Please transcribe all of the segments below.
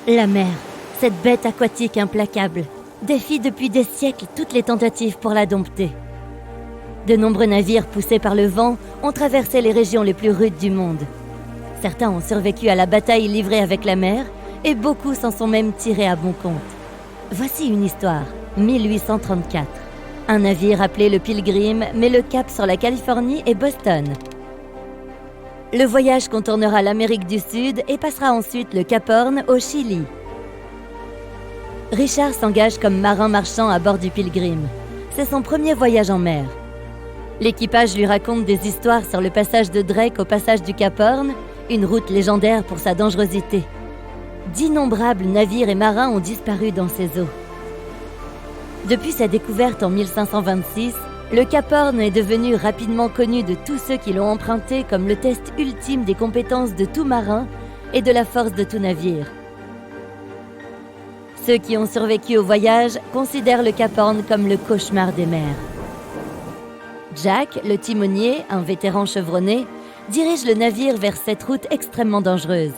La mer, cette bête aquatique implacable, défie depuis des siècles toutes les tentatives pour la dompter. De nombreux navires poussés par le vent ont traversé les régions les plus rudes du monde. Certains ont survécu à la bataille livrée avec la mer et beaucoup s'en sont même tirés à bon compte. Voici une histoire, 1834. Un navire appelé le Pilgrim met le cap sur la Californie et Boston. Le voyage contournera l'Amérique du Sud et passera ensuite le Cap Horn au Chili. Richard s'engage comme marin marchand à bord du Pilgrim. C'est son premier voyage en mer. L'équipage lui raconte des histoires sur le passage de Drake au passage du Cap Horn, une route légendaire pour sa dangerosité. D'innombrables navires et marins ont disparu dans ces eaux. Depuis sa découverte en 1526, le Cap Horn est devenu rapidement connu de tous ceux qui l'ont emprunté comme le test ultime des compétences de tout marin et de la force de tout navire. Ceux qui ont survécu au voyage considèrent le Cap Horn comme le cauchemar des mers. Jack, le timonier, un vétéran chevronné, dirige le navire vers cette route extrêmement dangereuse.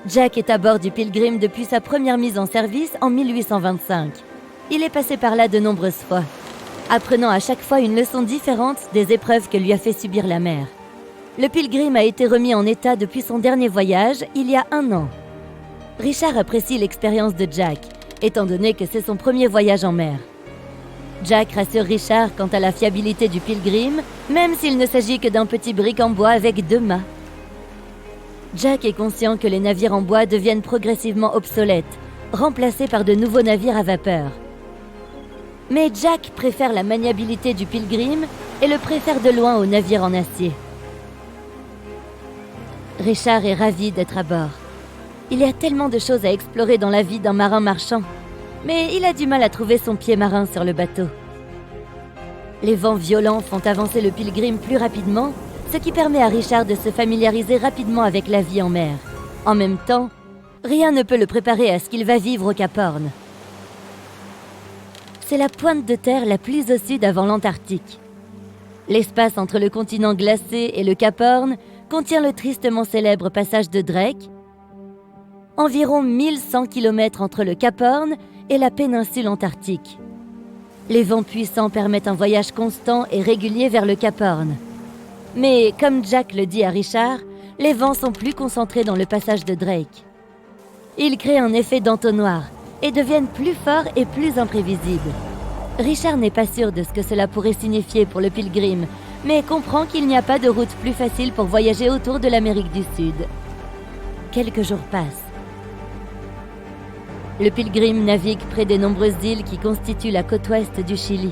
Jack est à bord du Pilgrim depuis sa première mise en service en 1825. Il est passé par là de nombreuses fois, apprenant à chaque fois une leçon différente des épreuves que lui a fait subir la mer. Le Pilgrim a été remis en état depuis son dernier voyage, il y a 1 an. Richard apprécie l'expérience de Jack, étant donné que c'est son premier voyage en mer. Jack rassure Richard quant à la fiabilité du Pilgrim, même s'il ne s'agit que d'un petit brick en bois avec 2 mâts. Jack est conscient que les navires en bois deviennent progressivement obsolètes, remplacés par de nouveaux navires à vapeur. Mais Jack préfère la maniabilité du Pilgrim et le préfère de loin aux navires en acier. Richard est ravi d'être à bord. Il y a tellement de choses à explorer dans la vie d'un marin marchand, mais il a du mal à trouver son pied marin sur le bateau. Les vents violents font avancer le Pilgrim plus rapidement, ce qui permet à Richard de se familiariser rapidement avec la vie en mer. En même temps, rien ne peut le préparer à ce qu'il va vivre au Cap Horn. C'est la pointe de terre la plus au sud avant l'Antarctique. L'espace entre le continent glacé et le Cap Horn contient le tristement célèbre passage de Drake. Environ 1100 km entre le Cap Horn et la péninsule antarctique. Les vents puissants permettent un voyage constant et régulier vers le Cap Horn. Mais comme Jack le dit à Richard, les vents sont plus concentrés dans le passage de Drake. Ils créent un effet d'entonnoir et deviennent plus forts et plus imprévisibles. Richard n'est pas sûr de ce que cela pourrait signifier pour le Pilgrim, mais comprend qu'il n'y a pas de route plus facile pour voyager autour de l'Amérique du Sud. Quelques jours passent. Le Pilgrim navigue près des nombreuses îles qui constituent la côte ouest du Chili.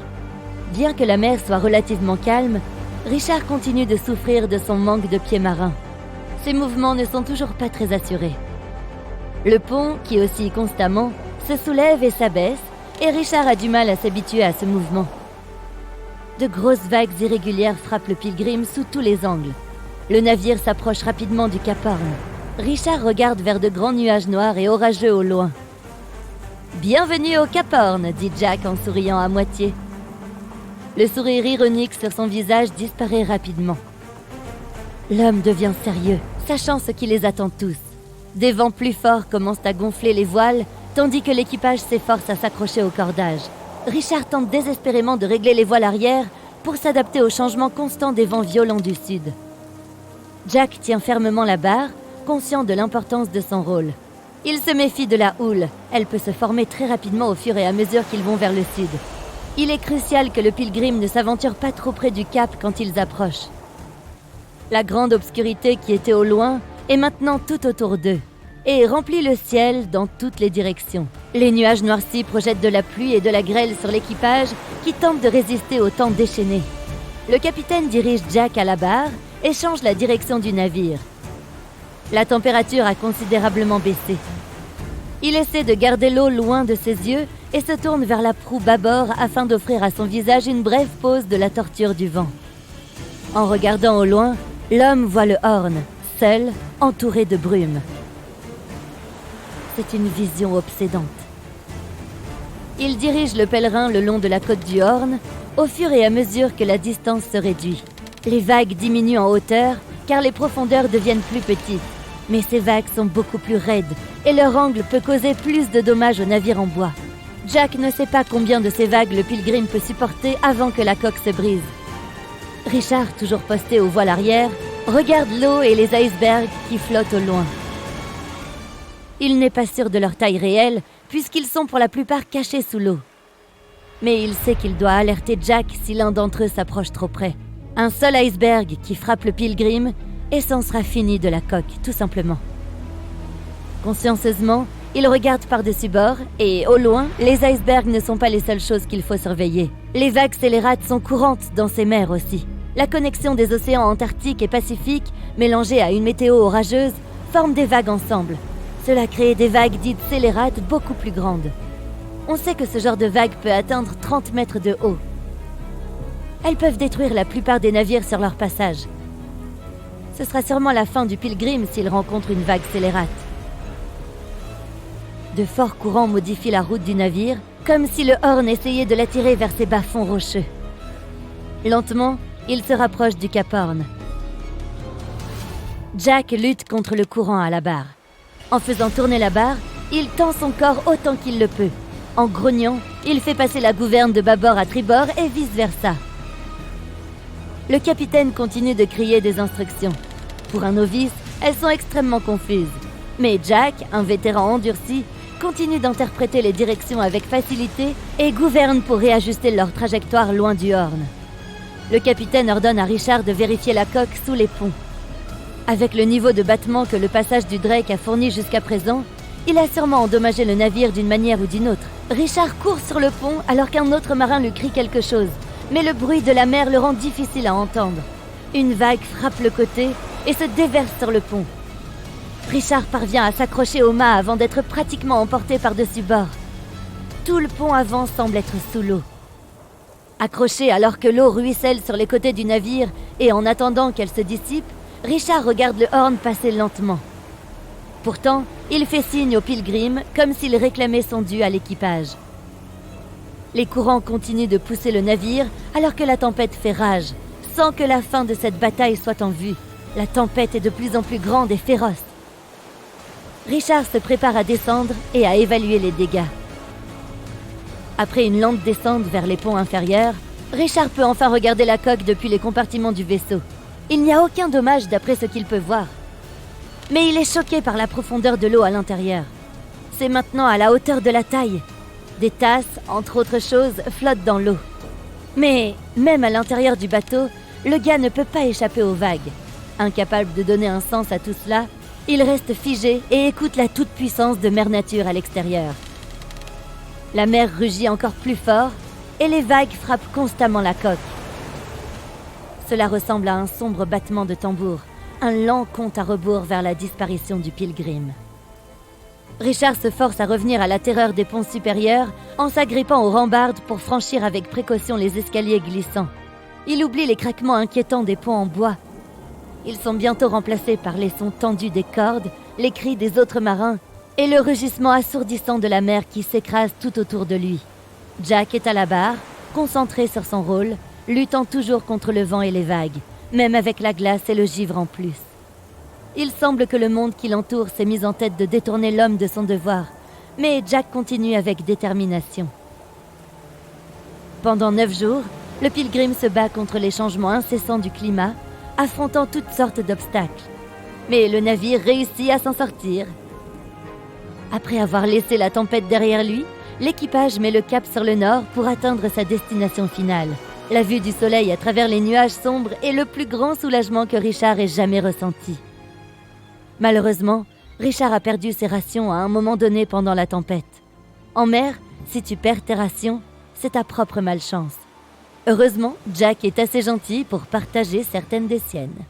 Bien que la mer soit relativement calme, Richard continue de souffrir de son manque de pieds marins. Ses mouvements ne sont toujours pas très assurés. Le pont, qui oscille constamment, se soulève et s'abaisse, et Richard a du mal à s'habituer à ce mouvement. De grosses vagues irrégulières frappent le Pilgrim sous tous les angles. Le navire s'approche rapidement du Cap Horn. Richard regarde vers de grands nuages noirs et orageux au loin. « Bienvenue au Cap Horn », dit Jack en souriant à moitié. Le sourire ironique sur son visage disparaît rapidement. L'homme devient sérieux, sachant ce qui les attend tous. Des vents plus forts commencent à gonfler les voiles, tandis que l'équipage s'efforce à s'accrocher au cordage. Richard tente désespérément de régler les voiles arrière pour s'adapter au changement constant des vents violents du sud. Jack tient fermement la barre, conscient de l'importance de son rôle. Il se méfie de la houle, elle peut se former très rapidement au fur et à mesure qu'ils vont vers le sud. Il est crucial que le Pilgrim ne s'aventure pas trop près du cap quand ils approchent. La grande obscurité qui était au loin est maintenant tout autour d'eux et remplit le ciel dans toutes les directions. Les nuages noircis projettent de la pluie et de la grêle sur l'équipage qui tente de résister au temps déchaîné. Le capitaine dirige Jack à la barre et change la direction du navire. La température a considérablement baissé. Il essaie de garder l'eau loin de ses yeux et se tourne vers la proue bâbord afin d'offrir à son visage une brève pause de la torture du vent. En regardant au loin, l'homme voit le Horn, seul, entouré de brume. C'est une vision obsédante. Il dirige le pèlerin le long de la côte du Horn, au fur et à mesure que la distance se réduit. Les vagues diminuent en hauteur car les profondeurs deviennent plus petites. Mais ces vagues sont beaucoup plus raides et leur angle peut causer plus de dommages au navire en bois. Jack ne sait pas combien de ces vagues le Pilgrim peut supporter avant que la coque se brise. Richard, toujours posté au voile arrière, regarde l'eau et les icebergs qui flottent au loin. Il n'est pas sûr de leur taille réelle puisqu'ils sont pour la plupart cachés sous l'eau. Mais il sait qu'il doit alerter Jack si l'un d'entre eux s'approche trop près. Un seul iceberg qui frappe le Pilgrim et c'en sera fini de la coque, tout simplement. Consciencieusement, il regarde par-dessus bord et, au loin, les icebergs ne sont pas les seules choses qu'il faut surveiller. Les vagues scélérates sont courantes dans ces mers aussi. La connexion des océans Antarctique et Pacifique, mélangée à une météo orageuse, forme des vagues ensemble. Cela crée des vagues dites scélérates beaucoup plus grandes. On sait que ce genre de vague peut atteindre 30 mètres de haut. Elles peuvent détruire la plupart des navires sur leur passage. Ce sera sûrement la fin du Pilgrim s'il rencontre une vague scélérate. De forts courants modifient la route du navire, comme si le Horn essayait de l'attirer vers ses bas-fonds rocheux. Lentement, il se rapproche du Cap Horn. Jack lutte contre le courant à la barre. En faisant tourner la barre, il tend son corps autant qu'il le peut. En grognant, il fait passer la gouverne de bâbord à tribord et vice-versa. Le capitaine continue de crier des instructions. Pour un novice, elles sont extrêmement confuses. Mais Jack, un vétéran endurci, continue d'interpréter les directions avec facilité et gouverne pour réajuster leur trajectoire loin du Horn. Le capitaine ordonne à Richard de vérifier la coque sous les ponts. Avec le niveau de battement que le passage du Drake a fourni jusqu'à présent, il a sûrement endommagé le navire d'une manière ou d'une autre. Richard court sur le pont alors qu'un autre marin lui crie quelque chose, mais le bruit de la mer le rend difficile à entendre. Une vague frappe le côté et se déverse sur le pont. Richard parvient à s'accrocher au mât avant d'être pratiquement emporté par-dessus bord. Tout le pont avant semble être sous l'eau. Accroché alors que l'eau ruisselle sur les côtés du navire et en attendant qu'elle se dissipe, Richard regarde le Horn passer lentement. Pourtant, il fait signe au Pilgrim comme s'il réclamait son dû à l'équipage. Les courants continuent de pousser le navire alors que la tempête fait rage, sans que la fin de cette bataille soit en vue. La tempête est de plus en plus grande et féroce. Richard se prépare à descendre et à évaluer les dégâts. Après une lente descente vers les ponts inférieurs, Richard peut enfin regarder la coque depuis les compartiments du vaisseau. Il n'y a aucun dommage d'après ce qu'il peut voir. Mais il est choqué par la profondeur de l'eau à l'intérieur. C'est maintenant à la hauteur de la taille. Des tasses, entre autres choses, flottent dans l'eau. Mais, même à l'intérieur du bateau, le gars ne peut pas échapper aux vagues. Incapable de donner un sens à tout cela, il reste figé et écoute la toute-puissance de Mère Nature à l'extérieur. La mer rugit encore plus fort et les vagues frappent constamment la coque. Cela ressemble à un sombre battement de tambour, un lent compte à rebours vers la disparition du Pilgrim. Richard se force à revenir à la terreur des ponts supérieurs en s'agrippant aux rambardes pour franchir avec précaution les escaliers glissants. Il oublie les craquements inquiétants des ponts en bois. Ils sont bientôt remplacés par les sons tendus des cordes, les cris des autres marins et le rugissement assourdissant de la mer qui s'écrase tout autour de lui. Jack est à la barre, concentré sur son rôle, luttant toujours contre le vent et les vagues, même avec la glace et le givre en plus. Il semble que le monde qui l'entoure s'est mis en tête de détourner l'homme de son devoir, mais Jack continue avec détermination. Pendant 9 jours, le Pilgrim se bat contre les changements incessants du climat, affrontant toutes sortes d'obstacles. Mais le navire réussit à s'en sortir. Après avoir laissé la tempête derrière lui, l'équipage met le cap sur le nord pour atteindre sa destination finale. La vue du soleil à travers les nuages sombres est le plus grand soulagement que Richard ait jamais ressenti. Malheureusement, Richard a perdu ses rations à un moment donné pendant la tempête. En mer, si tu perds tes rations, c'est ta propre malchance. Heureusement, Jack est assez gentil pour partager certaines des siennes.